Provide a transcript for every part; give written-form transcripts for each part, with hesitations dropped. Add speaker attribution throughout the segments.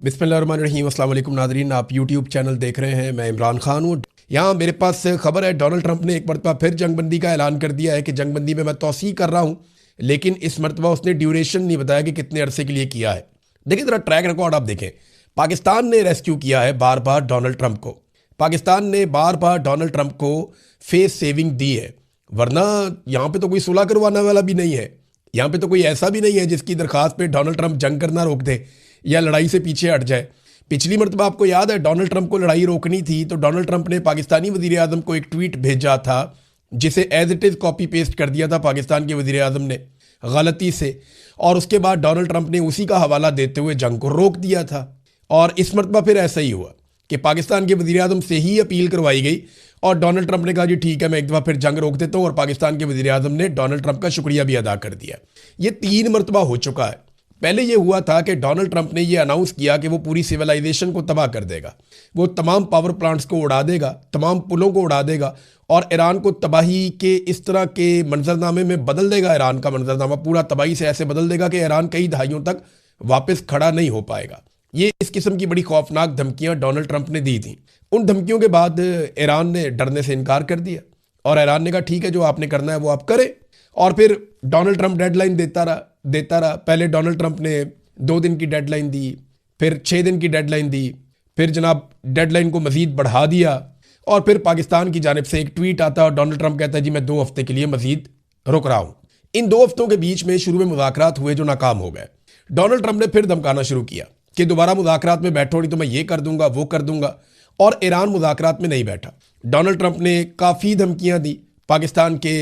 Speaker 1: बिस्मिल्लाहिर्रहमानिर्रहीम। अस्सलाम वालेकुम नाज़रीन, आप यूट्यूब चैनल देख रहे हैं। मैं इमरान खान हूँ। यहाँ मेरे पास खबर है, डोनाल्ड ट्रंप ने एक मरतबा फिर जंगबंदी का ऐलान कर दिया है कि जंगबंदी में मैं तौसीह कर रहा हूँ, लेकिन इस मरतबा उसने ड्यूरेशन नहीं बताया कि कितने अरसे के लिए किया है। देखिए ज़रा ट्रैक रिकॉर्ड आप देखें। पाकिस्तान ने रेस्क्यू किया है बार बार डोनाल्ड ट्रंप को। पाकिस्तान ने बार बार डोनाल्ड ट्रंप को फेस सेविंग दी है, वरना यहाँ पे तो कोई सुलह करवाने वाला भी नहीं है। यहाँ पे तो कोई ऐसा भी नहीं है जिसकी दरखास्त पे डोनाल्ड ट्रंप जंग करना रोक दे या लड़ाई से पीछे हट जाए। पिछली मरतबा आपको याद है, डोनाल्ड ट्रंप को लड़ाई रोकनी थी तो डोनाल्ड ट्रंप ने पाकिस्तानी वज़ीर आज़म को एक ट्वीट भेजा था, जिसे as it is copy paste कर दिया था पाकिस्तान के वज़ीर आज़म ने गलती से, और उसके बाद डोनाल्ड ट्रंप ने उसी का हवाला देते हुए जंग को रोक दिया था। और इस मरतबा फिर ऐसा ही हुआ कि पाकिस्तान के वज़ीर आज़म से ही अपील करवाई गई और डोनाल्ड ट्रंप ने कहा जी ठीक है, मैं एक दफ़ा फिर जंग रोक देता हूँ, और पाकिस्तान के वज़ीर आज़म ने डोनाल्ड ट्रंप का शुक्रिया भी अदा कर दिया। ये 3 मरतबा हो चुका है। पहले ये हुआ था कि डोनाल्ड ट्रंप ने ये अनाउंस किया कि वो पूरी सिविलाइजेशन को तबाह कर देगा, वो तमाम पावर प्लांट्स को उड़ा देगा, तमाम पुलों को उड़ा देगा और ईरान को तबाही के इस तरह के मंजरनामे में बदल देगा। ईरान का मंजरनामा पूरा तबाही से ऐसे बदल देगा कि ईरान कई दहाइयों तक वापस खड़ा नहीं हो पाएगा। ये इस किस्म की बड़ी खौफनाक धमकियां डोनाल्ड ट्रंप ने दी थी। उन धमकियों के बाद ईरान ने डरने से इनकार कर दिया और ईरान ने कहा ठीक है, जो आपने करना है वो आप करें। और फिर डोनाल्ड ट्रंप डेडलाइन देता रहा। पहले डोनाल्ड ट्रंप ने 2 दिन की डेडलाइन दी, फिर 6 दिन की डेडलाइन दी, फिर जनाब डेडलाइन को मजीद बढ़ा दिया, और फिर पाकिस्तान की जानिब से एक ट्वीट आता है और डोनाल्ड ट्रंप कहता है जी मैं 2 हफ्ते के लिए मजीद रुक रहा हूँ। इन 2 हफ्तों के बीच में शुरू में मुज़ाकरात हुए जो नाकाम हो गए। डोनाल्ड ट्रंप ने फिर धमकाना शुरू किया कि दोबारा मुज़ाकरात में बैठो नहीं तो मैं ये कर दूंगा वो कर दूंगा, और ईरान मुज़ाकरात में नहीं बैठा। डोनाल्ड ट्रंप ने काफ़ी धमकियां दी। पाकिस्तान के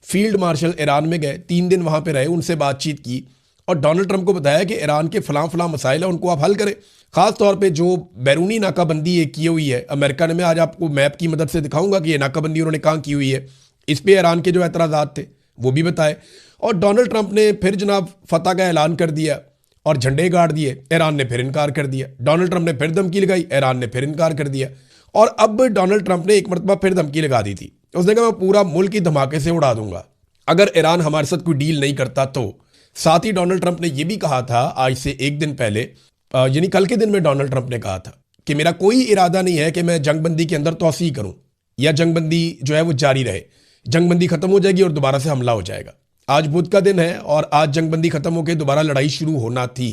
Speaker 1: फील्ड मार्शल ईरान में गए, 3 दिन वहाँ पे रहे, उनसे बातचीत की और डोनाल्ड ट्रंप को बताया कि ईरान के फलां मसाइल है, उनको आप हल करें। ख़ास तौर पे जो बैरूनी नाकाबंदी ये की हुई है अमेरिका ने, मैं आज आपको मैप की मदद से दिखाऊंगा कि ये नाकाबंदी उन्होंने कहाँ की हुई है, इस पर ईरान के जो एतराज़ात थे वो भी बताए। और डोनाल्ड ट्रंप ने फिर जनाब फतह का ऐलान कर दिया और झंडे गाड़ दिए। ईरान ने फिर इनकार कर दिया। डोनाल्ड ट्रंप ने फिर धमकी लगाई, ईरान ने फिर इनकार कर दिया। और अब डोनाल्ड ट्रंप ने एक मरतबा फिर धमकी लगा दी थी। उसने कहा मैं पूरा मुल्क ही धमाके से उड़ा दूंगा अगर ईरान हमारे साथ कोई डील नहीं करता तो। साथ ही डोनाल्ड ट्रंप ने यह भी कहा था आज से 1 दिन पहले, यानी कल के दिन में डोनाल्ड ट्रंप ने कहा था कि मेरा कोई इरादा नहीं है कि मैं जंगबंदी के अंदर तौसीह करूं या जंगबंदी जो है वो जारी रहे। जंगबंदी खत्म हो जाएगी और दोबारा से हमला हो जाएगा। आज बुध का दिन है और आज जंगबंदी खत्म होकर दोबारा लड़ाई शुरू होना थी।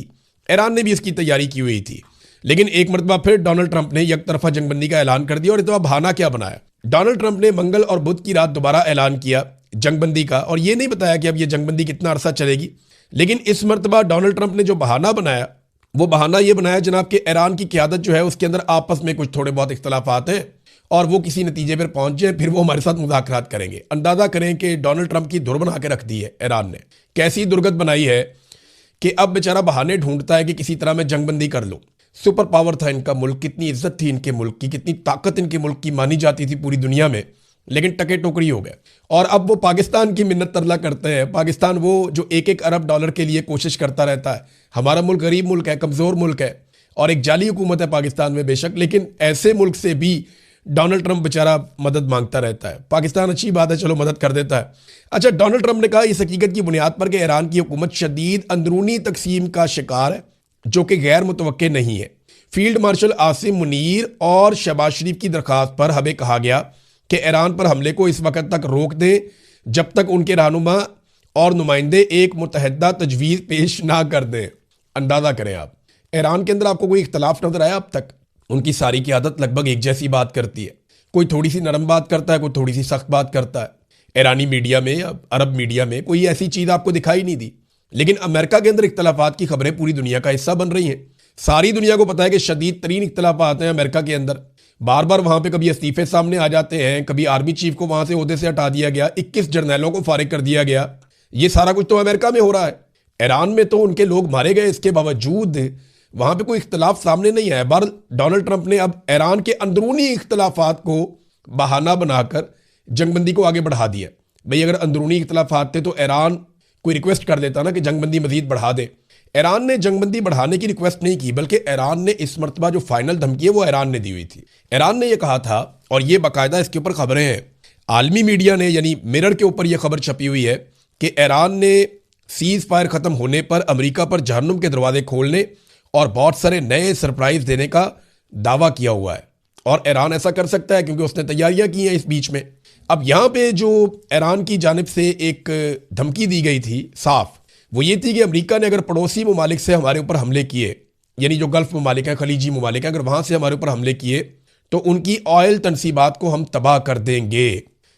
Speaker 1: ईरान ने भी इसकी तैयारी की हुई थी, लेकिन एक मरतबा फिर डोनाल्ड ट्रंप ने एक तरफा जंगबंदी का ऐलान कर दिया। और इतना बहाना क्या बनाया, डोनाल्ड ट्रंप ने मंगल और बुध की रात दोबारा ऐलान किया जंगबंदी का, और ये नहीं बताया कि अब ये जंगबंदी कितना अरसा चलेगी। लेकिन इस मरतबा डोनाल्ड ट्रंप ने जो बहाना बनाया, वो बहाना ये बनाया जनाब कि ईरान की क़यादत जो है उसके अंदर आपस में कुछ थोड़े बहुत इख्तलाफात हैं और वो किसी नतीजे पर पहुंच जाए, फिर वो हमारे साथ मुज़ाकरात करेंगे। अंदाज़ा करें कि डोनाल्ड ट्रंप की धुर बना के रख दी है ईरान ने। कैसी दुर्गत बनाई है कि अब बेचारा बहाने ढूंढता है कि किसी तरह मैं जंगबंदी कर लूँ। सुपर पावर था इनका मुल्क, कितनी इज्जत थी इनके मुल्क की, कितनी ताकत इनके मुल्क की मानी जाती थी पूरी दुनिया में, लेकिन टके टोकरी हो गए। और अब वो पाकिस्तान की मिन्नत तरला करते हैं। पाकिस्तान वो जो 1-1 अरब डॉलर के लिए कोशिश करता रहता है। हमारा मुल्क गरीब मुल्क है, कमज़ोर मुल्क है और एक जाली हुकूमत है पाकिस्तान में बेशक, लेकिन ऐसे मुल्क से भी डोनाल्ड ट्रंप बेचारा मदद मांगता रहता है। पाकिस्तान अच्छी बात है, चलो मदद कर देता है। अच्छा, डोनाल्ड ट्रंप ने कहा इस हकीकत की बुनियाद पर कि ईरान की हुकूमत शदीद अंदरूनी तकसीम का शिकार है जो कि गैर मुतवक्के नहीं है। फील्ड मार्शल आसिम मुनीर और शहबाज शरीफ की दरखास्त पर हमें कहा गया कि ईरान पर हमले को इस वक्त तक रोक दें जब तक उनके रहनुमा और नुमाइंदे एक मुतहदा तजवीज़ पेश ना कर दें। अंदाज़ा करें आप, ईरान के अंदर आपको कोई इख्तलाफ नजर आया अब तक? उनकी सारी की आदत लगभग एक जैसी बात करती है। कोई थोड़ी सी नरम बात करता है, कोई थोड़ी सी सख्त बात करता है। ईरानी मीडिया में, अरब मीडिया में कोई ऐसी चीज़ आपको दिखाई नहीं दी। लेकिन अमेरिका के अंदर इख्तलाफात की खबरें पूरी दुनिया का हिस्सा बन रही हैं। सारी दुनिया को पता है कि शदीद तरीन इख्तलाफात हैं अमेरिका के अंदर। बार बार वहाँ पे कभी इस्तीफे सामने आ जाते हैं, कभी आर्मी चीफ को वहाँ से ओहदे से हटा दिया गया, 21 जर्नैलों को फारिग कर दिया गया। ये सारा कुछ तो अमेरिका में हो रहा है। ईरान में तो उनके लोग मारे गए, इसके बावजूद वहाँ पे कोई इख्तलाफ सामने नहीं आया। बार डोनाल्ड ट्रंप ने अब ईरान के अंदरूनी इख्तलाफात को बहाना बनाकर जंगबंदी को आगे बढ़ा दिया। भाई अगर अंदरूनी इख्तलाफात थे तो ईरान कोई रिक्वेस्ट कर देता ना कि जंगबंदी मजीद बढ़ा दे। ईरान ने जंगबंदी बढ़ाने की रिक्वेस्ट नहीं की, बल्कि ईरान ने इस मरतबा जो फाइनल धमकी है वो ईरान ने दी हुई थी। ईरान ने यह कहा था, और ये बाकायदा इसके ऊपर खबरें हैं, आलमी मीडिया ने यानी मिरर के ऊपर यह खबर छपी हुई है कि ईरान ने सीज फायर ख़त्म होने पर अमेरिका पर जहन्नुम के दरवाजे खोलने और बहुत सारे नए सरप्राइज देने का दावा किया हुआ है। और ईरान ऐसा कर सकता है क्योंकि उसने तैयारियां की हैं इस बीच में। अब यहां पे जो ईरान की जानिब से एक धमकी दी गई थी साफ, वो ये थी कि अमेरिका ने अगर पड़ोसी ममालिक से हमारे ऊपर हमले किए, यानी जो गल्फ ममालिक हैं, खलीजी ममालिक हैं, अगर वहां से हमारे ऊपर हमले किए तो उनकी ऑयल तनसीबात को हम तबाह कर देंगे।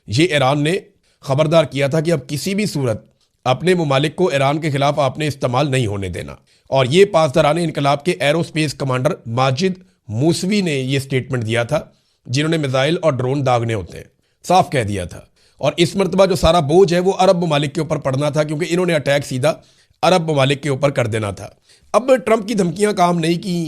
Speaker 1: ये ईरान ने खबरदार किया था कि अब किसी भी सूरत अपने ममालिक को ईरान के खिलाफ आपने इस्तेमाल नहीं होने देना। और ये पासदारान इनकलाब के एरोस्पेस कमांडर माजिद मूसवी ने यह स्टेटमेंट दिया था, जिन्होंने मिसाइल और ड्रोन दागने होते हैं, साफ कह दिया था। और इस मरतबा जो सारा बोझ है वो अरब ममालिक के ऊपर पड़ना था, क्योंकि इन्होंने अटैक सीधा अरब ममालिक के ऊपर कर देना था। अब ट्रंप की धमकियां काम नहीं की,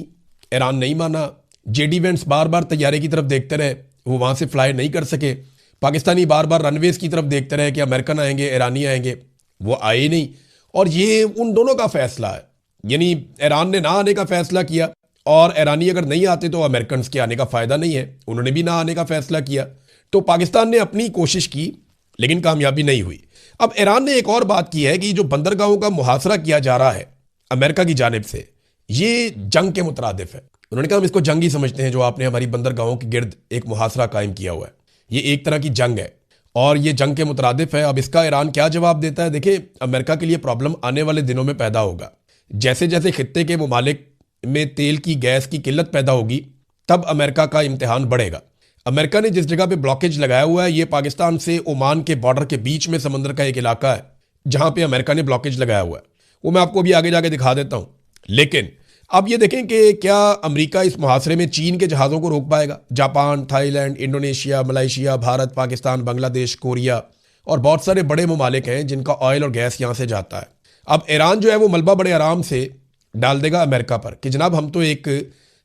Speaker 1: ईरान नहीं माना। जेडी वेंस बार बार तैयारे की तरफ देखते रहे, वो वहां से फ्लाई नहीं कर सके। पाकिस्तानी बार बार रनवेज की तरफ देखते रहे कि अमेरिकन आएंगे, ईरानी आएंगे, वो आए नहीं। और ये उन दोनों का फैसला है, यानी ईरान ने ना आने का फैसला किया और ईरानी अगर नहीं आते तो अमेरिकन के आने का फायदा नहीं है, उन्होंने भी ना आने का फैसला किया। तो पाकिस्तान ने अपनी कोशिश की लेकिन कामयाबी नहीं हुई। अब ईरान ने एक और बात की है कि जो बंदरगाहों का मुहासरा किया जा रहा है अमेरिका की जानिब से, ये जंग के मुतरादिफ है। उन्होंने कहा हम इसको जंग ही समझते हैं, जो आपने हमारी बंदरगाहों के गिर्द एक मुहासरा कायम किया हुआ है, ये एक तरह की जंग है और ये जंग के मुतरादिफ है। अब इसका ईरान क्या जवाब देता है? देखिए, अमेरिका के लिए प्रॉब्लम आने वाले दिनों में पैदा होगा। जैसे जैसे खित्ते के ममालिक में तेल की गैस की किल्लत पैदा होगी, तब अमेरिका का इम्तिहान बढ़ेगा। अमेरिका ने जिस जगह पे ब्लॉकेज लगाया हुआ है, ये पाकिस्तान से ओमान के बॉर्डर के बीच में समंदर का एक इलाका है जहां पे अमेरिका ने ब्लॉकेज लगाया हुआ है। वो मैं आपको अभी आगे जाके दिखा देता हूं। लेकिन अब ये देखें कि क्या अमेरिका इस मुहासरे में चीन के जहाज़ों को रोक पाएगा? Japan, Thailand, Indonesia, Malaysia, Bharat, Pakistan, Bangladesh, Korea और बहुत सारे बड़े ममालिक हैं जिनका ऑयल और गैस यहाँ से जाता है। अब ईरान जो है वो मलबा बड़े आराम से डाल देगा अमेरिका पर कि जनाब हम तो एक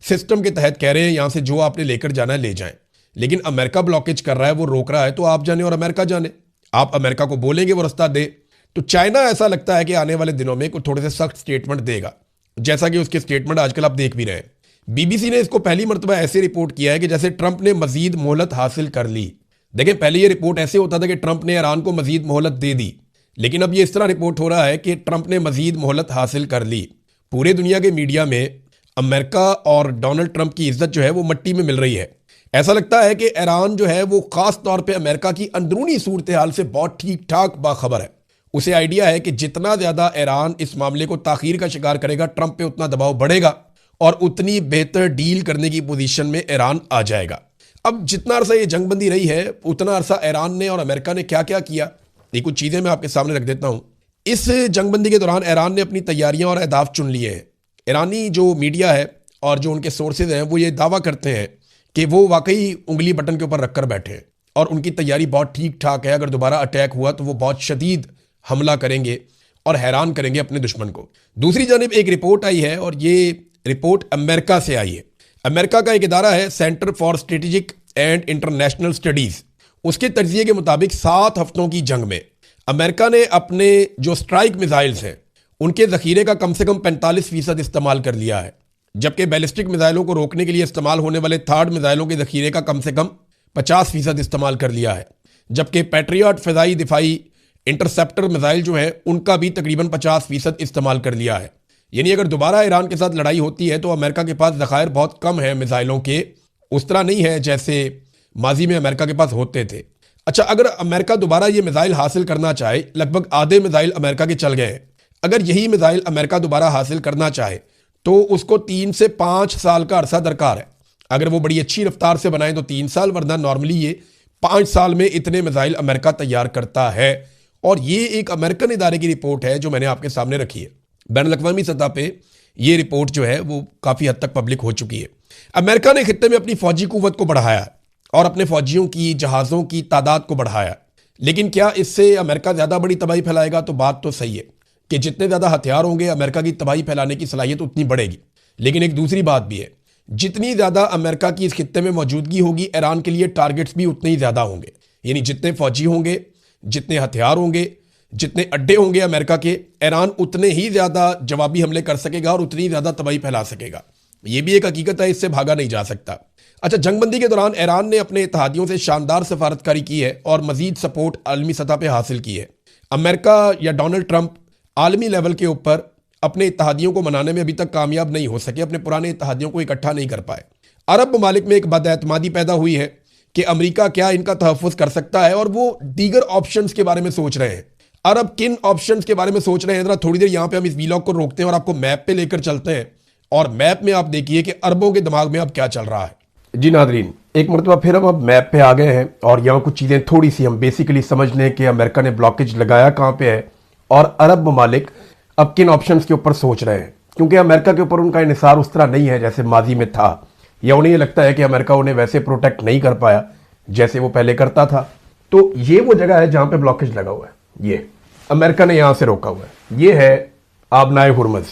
Speaker 1: सिस्टम के तहत कह रहे हैं यहाँ से जो आपने लेकर जाना है ले जाएं, लेकिन अमेरिका ब्लॉकेज कर रहा है, वो रोक रहा है, तो आप जाने और अमेरिका जाने। आप अमेरिका को बोलेंगे वो रास्ता दे। तो चाइना ऐसा लगता है कि आने वाले दिनों में कुछ थोड़े से सख्त स्टेटमेंट देगा, जैसा कि उसके स्टेटमेंट आजकल आप देख भी रहे हैं। बीबीसी ने इसको पहली मरतबा ऐसे रिपोर्ट किया है कि जैसे ट्रंप ने मजीद मोहलत हासिल कर ली। देखें, पहले ये रिपोर्ट ऐसे होता था कि ट्रंप ने ईरान को मजीद मोहलत दे दी, लेकिन अब ये इस तरह रिपोर्ट हो रहा है कि ट्रंप ने मजीद मोहलत हासिल कर ली। पूरे दुनिया के मीडिया में अमेरिका और डोनाल्ड ट्रंप की इज्जत जो है वो मट्टी में मिल रही है। ऐसा लगता है कि ईरान जो है वो खास तौर पे अमेरिका की अंदरूनी सूरत हाल से बहुत ठीक ठाक बाखबर है। उसे आइडिया है कि जितना ज्यादा ईरान इस मामले को ताखीर का शिकार करेगा, ट्रंप पे उतना दबाव बढ़ेगा और उतनी बेहतर डील करने की पोजीशन में ईरान आ जाएगा। अब जितना अरसा ये जंगबंदी रही है, उतना अरसा ईरान ने और अमेरिका ने क्या क्या किया, ये कुछ चीजें मैं आपके सामने रख देता हूं। इस जंगबंदी के दौरान ईरान ने अपनी तैयारियां और अहदाफ चुन लिए हैं। ईरानी जो मीडिया है और जो उनके सोर्सेज हैं वो ये दावा करते हैं कि वो वाकई उंगली बटन के ऊपर रखकर बैठे हैं और उनकी तैयारी बहुत ठीक ठाक है। अगर दोबारा अटैक हुआ तो वो बहुत शदीद हमला करेंगे और हैरान करेंगे अपने दुश्मन को। दूसरी जानिब एक रिपोर्ट आई है और ये रिपोर्ट अमेरिका से आई है। अमेरिका का एक इदारा है centre for strategic and international studies. उसके तज्जिए के मुताबिक 7 हफ्तों की जंग में अमेरिका ने अपने जो स्ट्राइक मिसाइल्स हैं उनके जखीरे का कम से कम 45% इस्तेमाल कर लिया है, जबकि बैलिस्टिक मिसाइलों को रोकने के लिए इस्तेमाल होने वाले थर्ड मिसाइलों के जखीरे का कम से कम 50% इस्तेमाल कर लिया है, जबकि पैट्रियट फ़िज़ाई दिफाई इंटरसेप्टर मिसाइल जो है उनका भी तकरीबन 50% इस्तेमाल कर लिया है। यानी अगर दोबारा ईरान के साथ लड़ाई होती है तो अमेरिका के पास ज़खायर बहुत कम है मिसाइलों के, उस तरह नहीं है जैसे माजी में अमेरिका के पास होते थे। अच्छा, अगर अमेरिका दोबारा ये मिसाइल हासिल करना चाहे, लगभग आधे मिसाइल अमेरिका के चल गए हैं, अगर यही मिसाइल अमेरिका दोबारा हासिल करना चाहे तो उसको 3 से 5 साल का अरसा दरकार है। अगर वो बड़ी अच्छी रफ्तार से बनाए तो 3 साल, वरना नॉर्मली ये 5 साल में इतने मिसाइल अमेरिका तैयार करता है। और ये एक अमेरिकन इदारे की रिपोर्ट है जो मैंने आपके सामने रखी है। बैनुल-अक़वामी सतह पे ये रिपोर्ट जो है वो काफ़ी हद तक पब्लिक हो चुकी है। अमेरिका ने खित्ते में अपनी फौजी कुव्वत को बढ़ाया और अपने फौजियों की जहाज़ों की तादाद को बढ़ाया, लेकिन क्या इससे अमेरिका ज़्यादा बड़ी तबाही फैलाएगा? तो बात तो सही है कि जितने ज़्यादा हथियार होंगे अमेरिका की तबाही फैलाने की सलाहियत उतनी बढ़ेगी। लेकिन एक दूसरी बात भी है, जितनी ज़्यादा अमेरिका की इस खित्ते में मौजूदगी होगी, ईरान के लिए टारगेट्स भी उतने ही ज़्यादा होंगे। यानी जितने फौजी होंगे, जितने हथियार होंगे, जितने अड्डे होंगे अमेरिका के, ईरान उतने ही ज़्यादा जवाबी हमले कर सकेगा और उतनी ज़्यादा तबाही फैला सकेगा। ये भी एक हकीकत है, इससे भागा नहीं जा सकता। अच्छा, जंगबंदी के दौरान ईरान ने अपने इत्तेहादियों से शानदार सफारतकारी की है और मजीद सपोर्ट आलमी सतह पर हासिल की है। अमेरिका या डोनाल्ड ट्रंप आलमी लेवल के ऊपर अपने इत्तेहादियों को मनाने में अभी तक कामयाब नहीं हो सके, अपने पुराने इत्तेहादियों को इकट्ठा नहीं कर पाए। अरब ममालिक में एक बदएतमादी पैदा हुई है कि अमेरिका क्या इनका तहफ़्फ़ुज़ कर सकता है, और वो दीगर ऑप्शंस के बारे में सोच रहे हैं। अरब किन ऑप्शंस के बारे में सोच रहे हैं, जरा थोड़ी देर यहाँ पे हम इस वीलॉग को रोकते हैं और आपको मैप पे लेकर चलते हैं, और मैप में आप देखिए कि अरबों के दिमाग में अब क्या चल रहा है। जी नादरीन, एक मरतबा फिर हम अब मैप पे आ गए हैं और यहाँ कुछ चीज़ें थोड़ी सी हम बेसिकली समझ लें कि अमेरिका ने ब्लॉकेज लगाया कहाँ पे है और अरब ममालिक अब किन ऑप्शंस के ऊपर सोच रहे हैं। क्योंकि अमेरिका के ऊपर उनका इन्हिसार उस तरह नहीं है जैसे माजी में था, या उन्हें ये लगता है कि अमेरिका उन्हें वैसे प्रोटेक्ट नहीं कर पाया जैसे वो पहले करता था। तो ये वो जगह है जहाँ पे ब्लॉकेज लगा हुआ है। ये अमेरिका ने यहाँ से रोका हुआ है। ये है आबनाए हुर्मुज़,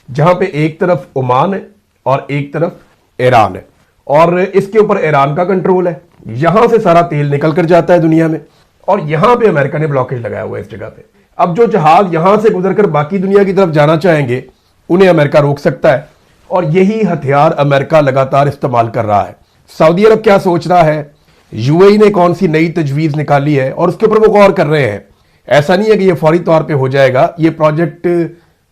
Speaker 1: जहाँ पे एक तरफ ओमान है और एक तरफ ईरान है, और इसके ऊपर ईरान का कंट्रोल है। यहां से सारा तेल निकल कर जाता है दुनिया में, और यहां पे अमेरिका ने ब्लॉकेज लगाया हुआ है इस जगह पे। अब जो जहाज यहां से गुजरकर बाकी दुनिया की तरफ जाना चाहेंगे उन्हें अमेरिका रोक सकता है, और यही हथियार अमेरिका लगातार इस्तेमाल कर रहा है। सऊदी अरब क्या सोच रहा है, यूएई ने कौन सी नई तजवीज निकाली है, और उसके ऊपर वो गौर कर रहे हैं। ऐसा नहीं है कि ये फौरी तौर पर हो जाएगा, ये प्रोजेक्ट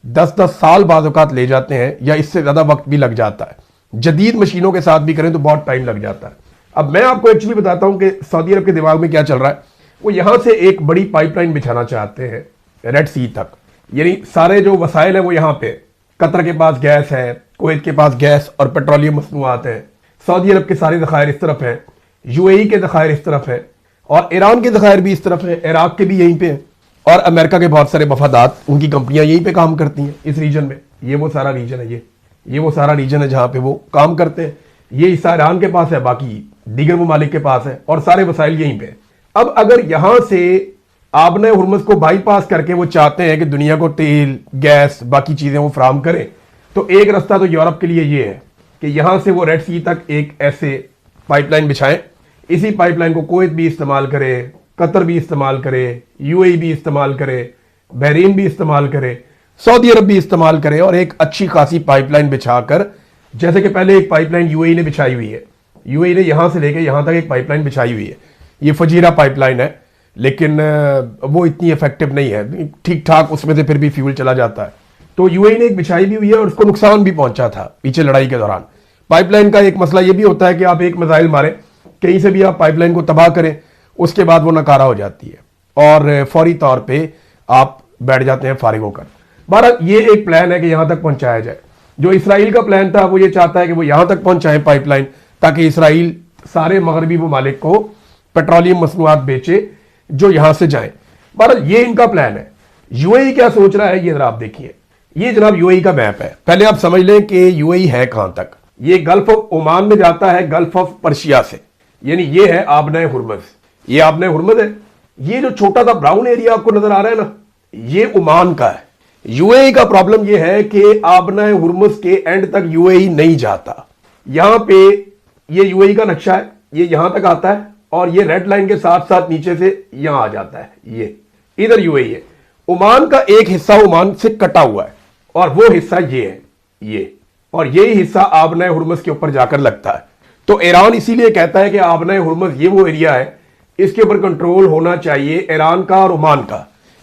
Speaker 1: 10-10 साल बाद औकात ले जाते हैं, या इससे ज्यादा वक्त भी लग जाता है। जदीद मशीनों के साथ भी करें तो बहुत टाइम लग जाता है। अब मैं आपको एक्चुअली बताता हूं कि सऊदी अरब के दिमाग में क्या चल रहा है। वो यहां से एक बड़ी पाइपलाइन बिछाना चाहते हैं रेड सी तक, यानी सारे जो वसाइल है वो यहां पे, कतर के पास गैस है, कुवैत के पास गैस और पेट्रोलियम मसनूआत है, सऊदी अरब के सारे ज़खायर इस तरफ हैं, यूएई के ज़खायर इस तरफ है, और ईरान के ज़खायर भी इस तरफ है, इराक के भी यहीं पे हैं, और अमेरिका के बहुत सारे मफादात, उनकी कंपनियां यहीं पे काम करती हैं इस रीजन में। ये वो सारा रीजन है, ये वो सारा रीजन है जहां पे वो काम करते हैं। ये हिस्सा ईरान के पास है, बाकी दीगर ममालिक के पास है, और सारे वसाइल यहीं पे। अब अगर यहां से आबने हुर्मुज़ को बाईपास करके वो चाहते हैं कि दुनिया को तेल, गैस, बाकी चीजें वो फराहम करें, तो एक रास्ता तो यूरोप के लिए ये है कि यहां से वो रेड सी तक एक ऐसे पाइपलाइन बिछाएं। इसी पाइपलाइन को कुवैत भी इस्तेमाल करे, कतर भी इस्तेमाल करे, यूएई भी इस्तेमाल करे, बहरीन भी इस्तेमाल करे, सऊदी अरब भी इस्तेमाल करे, और एक अच्छी खासी पाइपलाइन बिछाकर, जैसे कि पहले एक पाइपलाइन यूएई ने बिछाई हुई है, यूएई ने यहां से लेकर यहां तक एक पाइपलाइन बिछाई हुई है। ये फजीरा पाइपलाइन है, लेकिन वो इतनी इफेक्टिव नहीं है, ठीक ठाक उसमें से फिर भी फ्यूल चला जाता है। तो यूएई ने एक बिछाई भी हुई है, और उसको नुकसान भी पहुंचा था पीछे लड़ाई के दौरान। पाइपलाइन का एक मसला यह भी होता है कि आप एक मिसाइल मारें, कहीं से भी आप पाइपलाइन को तबाह करें, उसके बाद वो नकारा हो जाती है और फौरी तौर पर आप बैठ जाते हैं फारिग होकर। बहरहाल ये एक प्लान है कि यहां तक पहुंचाया जाए। जो इसराइल का प्लान था वो ये चाहता है कि वो यहां तक पहुंचाए पाइपलाइन, ताकि इसराइल सारे मगरबी ममालिक को पेट्रोलियम मसनूआत बेचे जो यहां से जाए। बहरहाल ये इनका प्लान है। यूएई क्या सोच रहा है ये जरा आप देखिए। ये जनाब यूएई का मैप है। पहले आप समझ लें कि यूएई है कहां तक। ये गल्फ ऑफ ओमान में जाता है, गल्फ ऑफ पर्शिया से, यानी ये है आबनाए हुर्मुज़। ये आबनाए हुर्मुज़ है। ये जो छोटा सा ब्राउन एरिया आपको नजर आ रहा है ना, ये ओमान का है। यूएई का प्रॉब्लम यह है कि आबनाए हुर्मुज़ के एंड तक यूएई नहीं जाता। यहां पे ये यूएई का नक्शा है, ये यहां तक आता है, और ये रेड लाइन के साथ साथ नीचे से यहां आ जाता है। ये इधर यूएई है। ओमान का एक हिस्सा ओमान से कटा हुआ है, और वो हिस्सा ये है, ये, और यही हिस्सा आबनाए हुर्मुज़ के ऊपर जाकर लगता है। तो ईरान इसीलिए कहता है कि आबनाए हुर्मुज़ ये वो एरिया है, इसके ऊपर कंट्रोल होना चाहिए ईरान का और ओमान का,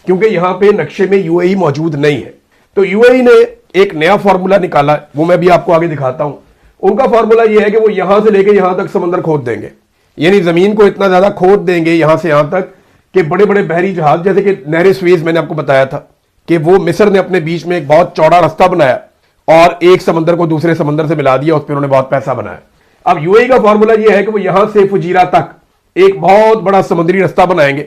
Speaker 1: क्योंकि यहां पे नक्शे में यूएई मौजूद नहीं है। तो यूएई ने एक नया फार्मूला निकाला, वो मैं भी आपको आगे दिखाता हूं। उनका फार्मूला ये है कि वो यहां से लेके यहां तक समंदर खोद देंगे, यानी जमीन को इतना ज्यादा खोद देंगे यहां से यहां तक कि बड़े बड़े बहरी जहाज, जैसे कि नहर स्वेज मैंने आपको बताया था कि वो मिस्र ने अपने बीच में एक बहुत चौड़ा रास्ता बनाया और एक समंदर को दूसरे समंदर से मिला दिया, उस पर उन्होंने बहुत पैसा बनाया। अब यूएई का फार्मूला ये है कि वो यहां से फुजीरा तक एक बहुत बड़ा समुद्री रास्ता बनाएंगे।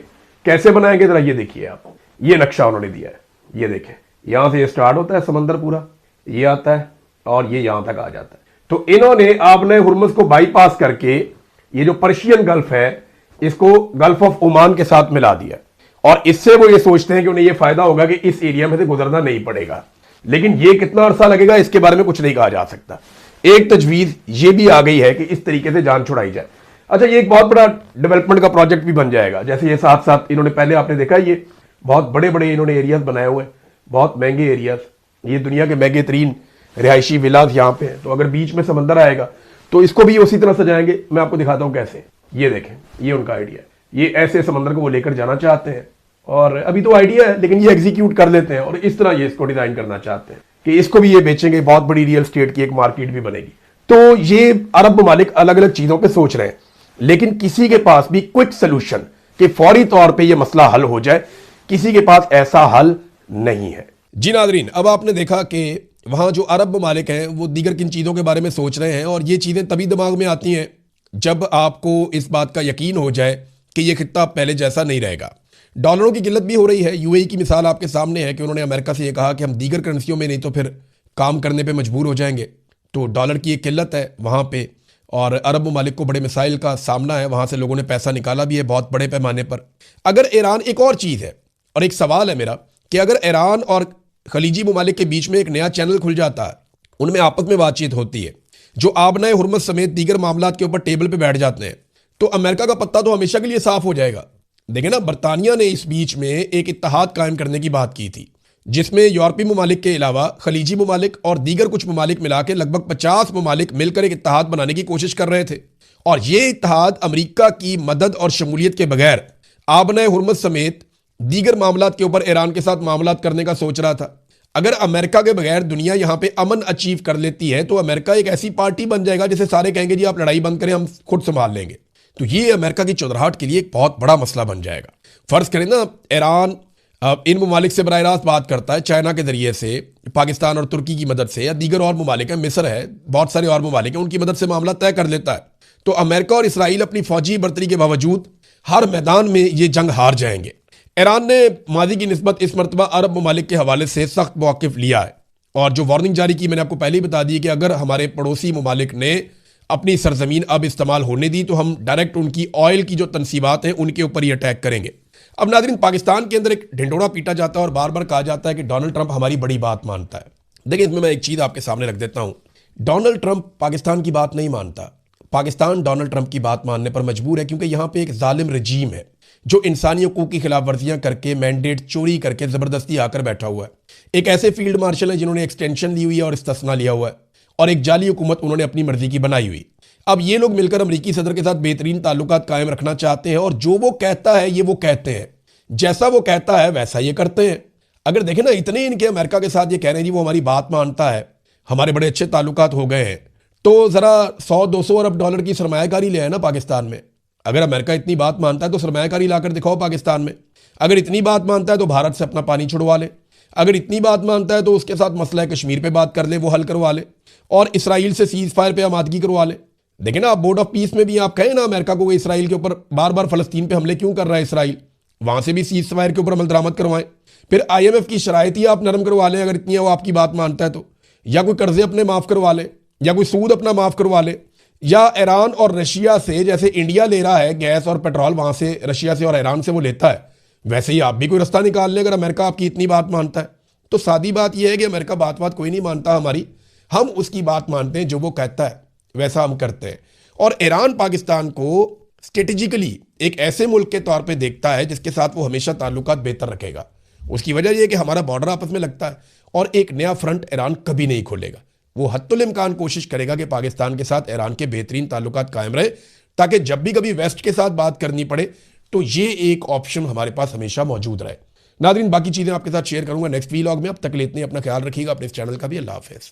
Speaker 1: कैसे बनाएंगे जरा ये देखिए आप। ये नक्शा उन्होंने दिया है, ये देखें, यहां से ये स्टार्ट होता है समंदर पूरा, ये आता है और ये यहां तक आ जाता है। तो इन्होंने आबनाए हुर्मुज़ को बाईपास करके ये जो पर्शियन गल्फ है इसको गल्फ ऑफ ओमान के साथ मिला दिया, और इससे वो ये सोचते हैं कि उन्हें ये फायदा होगा कि इस एरिया में से गुजरना नहीं पड़ेगा। लेकिन ये कितना अरसा लगेगा इसके बारे में कुछ नहीं कहा जा सकता। एक तजवीज ये भी आ गई है कि इस तरीके से जान छुड़ाई जाए। अच्छा, ये एक बहुत बड़ा डेवलपमेंट का प्रोजेक्ट भी बन जाएगा। जैसे ये साथ साथ इन्होंने पहले आपने देखा ये बहुत बड़े बड़े इन्होंने एरियाज बनाए हुए हैं, बहुत महंगे एरियाज, ये दुनिया के महंगे तरीन रिहायशी विलास यहाँ पे है। तो अगर बीच में समंदर आएगा तो इसको भी उसी तरह सजाएंगे। मैं आपको दिखाता हूँ कैसे। ये देखें, ये उनका आइडिया है। ये ऐसे समंदर को वो लेकर जाना चाहते हैं, और अभी तो आइडिया है लेकिन ये एग्जीक्यूट कर लेते हैं, और इस तरह ये इसको डिजाइन करना चाहते हैं। कि इसको भी ये बेचेंगे, बहुत बड़ी रियल स्टेट की एक मार्केट भी बनेगी। तो ये अरब ममालिक अलग अलग चीजों पे सोच रहे हैं, लेकिन किसी के पास भी क्विक सोल्यूशन कि फौरी तौर पे ये मसला हल हो जाए, किसी के पास ऐसा हल नहीं है। जी नादरीन, अब आपने देखा कि वहां जो अरब ममालिक हैं वो दीगर किन चीज़ों के बारे में सोच रहे हैं, और ये चीज़ें तभी दिमाग में आती हैं जब आपको इस बात का यकीन हो जाए कि ये खित्ता पहले जैसा नहीं रहेगा। डॉलरों की किल्लत भी हो रही है। यूएई की मिसाल आपके सामने है कि उन्होंने अमेरिका से ये कहा कि हम दीगर करेंसियों में नहीं तो फिर काम करने पे मजबूर हो जाएंगे। तो डॉलर की एक किल्लत है वहाँ पे, और अरब ममालिक को बड़े मिसाइल का सामना है, वहाँ से लोगों ने पैसा निकाला भी है बहुत बड़े पैमाने पर। अगर ईरान, एक और चीज़ है और एक सवाल है मेरा कि अगर ईरान और खलीजी ममालिक के बीच में एक नया चैनल खुल जाता है, उनमें आपस में बातचीत होती है, जो आबनाए हुर्मत समेत दीगर मामलात के ऊपर टेबल पे बैठ जाते हैं, तो अमेरिका का पत्ता तो हमेशा के लिए साफ हो जाएगा। देखें ना, बरतानिया ने इस बीच में एक इत्तेहाद कायम करने की बात की थी, जिसमें यूरोपीय ममालिक के अलावा खलीजी ममालिक और दीगर कुछ ममालिक मिला के लगभग 50 ममालिक मिलकर एक इत्तेहाद बनाने की कोशिश कर रहे थे। और ये इत्तेहाद अमेरिका की मदद और शमूलियत के बगैर आबनाए हुर्मत समेत दीगर मामलात के ऊपर ईरान के साथ मामलात करने का सोच रहा था। अगर अमेरिका के बगैर दुनिया यहां पे अमन अचीव कर लेती है, तो अमेरिका एक ऐसी पार्टी बन जाएगा जिसे सारे कहेंगे जी आप लड़ाई बंद करें, हम खुद संभाल लेंगे। तो ये अमेरिका की चौधराहट के लिए एक बहुत बड़ा मसला बन जाएगा। फर्ज करें ना, ईरान इन ममालिक से बराह रास्त बात करता है, चाइना के जरिए से, पाकिस्तान और तुर्की की मदद से, या दीगर और ममालिक है, मिस्र है, बहुत सारे और ममालिक हैं, उनकी मदद से मामला तय कर लेता है, तो अमेरिका और इसराइल अपनी फौजी बर्तरी के बावजूद हर मैदान में ये जंग हार जाएंगे। ईरान ने माजी की निस्बत इस मरतबा अरब ममालिक के हवाले से सख्त मौक़िफ़ लिया है, और जो वार्निंग जारी की मैंने आपको पहले ही बता दी कि अगर हमारे पड़ोसी ममालिक ने अपनी सरजमीन अब इस्तेमाल होने दी तो हम डायरेक्ट उनकी ऑयल की जो तनसीबात हैं उनके ऊपर ही अटैक करेंगे। अब नाज़रीन, पाकिस्तान के अंदर एक ढिंडोरा पीटा जाता है और बार बार कहा जाता है कि डोनाल्ड ट्रंप हमारी बड़ी बात मानता है। देखिए, इसमें मैं एक चीज़ आपके सामने रख देता हूँ। डोनाल्ड ट्रंप पाकिस्तान की बात नहीं मानता। पाकिस्तान डोनाल्ड ट्रंप की बात मानने पर मजबूर है, क्योंकि यहाँ पे एक जालिम रजीम है जो इंसानी हकूक़ की खिलाफ वर्जियाँ करके, मैंडेट चोरी करके ज़बरदस्ती आकर बैठा हुआ है। एक ऐसे फील्ड मार्शल हैं जिन्होंने एक्सटेंशन ली हुई है और इस्तिस्ना लिया हुआ है, और एक जाली हुकूमत उन्होंने अपनी मर्जी की बनाई हुई। अब ये लोग मिलकर अमरीकी सदर के साथ बेहतरीन ताल्लुकात कायम रखना चाहते हैं, और जो वो कहता है ये वो कहते हैं, जैसा वो कहता है वैसा ये करते हैं। अगर देखें ना, इतने इनके अमेरिका के साथ ये कह रहे हैं जी वो हमारी बात मानता है, हमारे बड़े अच्छे ताल्लुकात हो गए हैं, तो ज़रा 100-200 अरब डॉलर की सरमायाकारी ले आए ना पाकिस्तान में। अगर अमेरिका इतनी बात मानता है तो सरमायाकारी लाकर दिखाओ पाकिस्तान में। अगर इतनी बात मानता है तो भारत से अपना पानी छुड़वा ले। अगर इतनी बात मानता है तो उसके साथ मसला कश्मीर पे बात कर ले, वो हल करवा ले, और इसराइल से सीज फायर पे आमादगी करवा ले। देखें ना, आप बोर्ड ऑफ पीस में भी आप कहें ना अमेरिका को इसराइल के ऊपर बार बार फ़लस्तीन पे हमले क्यों कर रहा है इसराइल, वहाँ से भी सीज फायर के ऊपर अमल दरामद करवाएं। फिर IMF की शराइत ही आप नरम करवा लें अगर इतनी वो आपकी बात मानता है तो, या कोई कर्जे अपने माफ़ करवा ले, या कोई सूद अपना माफ़ करवा ले, या ईरान और रशिया से, जैसे इंडिया ले रहा है गैस और पेट्रोल वहाँ से रशिया से और ईरान से वो लेता है, वैसे ही आप भी कोई रास्ता निकाल लें अगर अमेरिका आपकी इतनी बात मानता है। तो सादी बात यह है कि अमेरिका बात कोई नहीं मानता हमारी, हम उसकी बात मानते हैं, जो वो कहता है वैसा हम करते हैं। और ईरान पाकिस्तान को स्ट्रेटेजिकली एक ऐसे मुल्क के तौर पे देखता है जिसके साथ वो हमेशा ताल्लुकात बेहतर रखेगा। उसकी वजह यह है कि हमारा बॉर्डर आपस में लगता है, और एक नया फ्रंट ईरान कभी नहीं खोलेगा। वो हत्तुल इम्कान कोशिश करेगा कि पाकिस्तान के साथ ईरान के बेहतरीन ताल्लुकात कायम रहे, ताकि जब भी कभी वेस्ट के साथ बात करनी पड़े तो ये एक ऑप्शन हमारे पास हमेशा मौजूद रहे। नाज़रीन, बाकी चीज़ें आपके साथ शेयर करूंगा नेक्स्ट वीलॉग में। अब तक लेते हैं, अपना ख्याल रखिएगा, अपने इस चैनल का भी। अल्लाह हाफ़िज़।